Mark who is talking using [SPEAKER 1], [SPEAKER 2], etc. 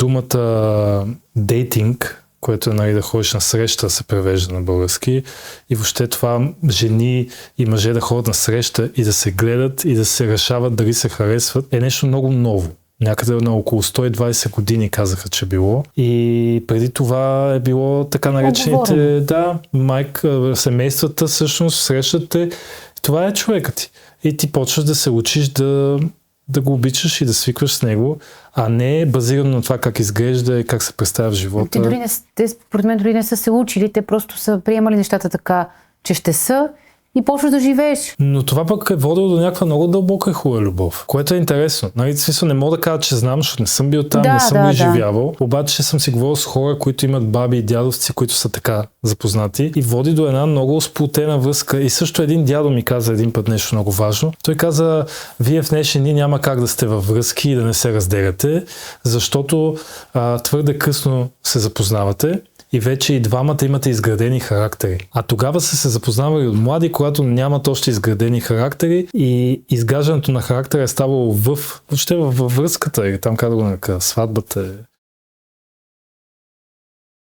[SPEAKER 1] думата дейтинг, което е да ходиш на среща, се превежда на български. И въобще това жени и мъже да ходят на среща и да се гледат и да се решават дали се харесват е нещо много ново. Някъде на около 120 години казаха, че било. И преди това е било така наречените семействата всъщност срещате. Това е човекът ти. И ти почваш да се учиш да го обичаш и да свикваш с него, а не базирано на това как изглежда и как се представя в живота.
[SPEAKER 2] Те според мен дори не са се учили, те просто са приемали нещата така, че ще са и почваш да живееш.
[SPEAKER 1] Но това пък е водило до някаква много дълбока и хубава любов, което е интересно. В смисъл не мога да кажа, че знам, защото не съм бил там, не съм го изживявал, обаче съм си говорил с хора, които имат баби и дядовци, които са така запознати и води до една много сплотена връзка. И също един дядо ми каза един път нещо много важно. Той каза, вие в днешни дни няма как да сте във връзки и да не се разделяте, защото твърде късно се запознавате. И вече и двамата имате изградени характери. А тогава са се запознавали от млади, когато нямат още изградени характери и изграждането на характера е ставало във връзката или там как да го нарека, сватбата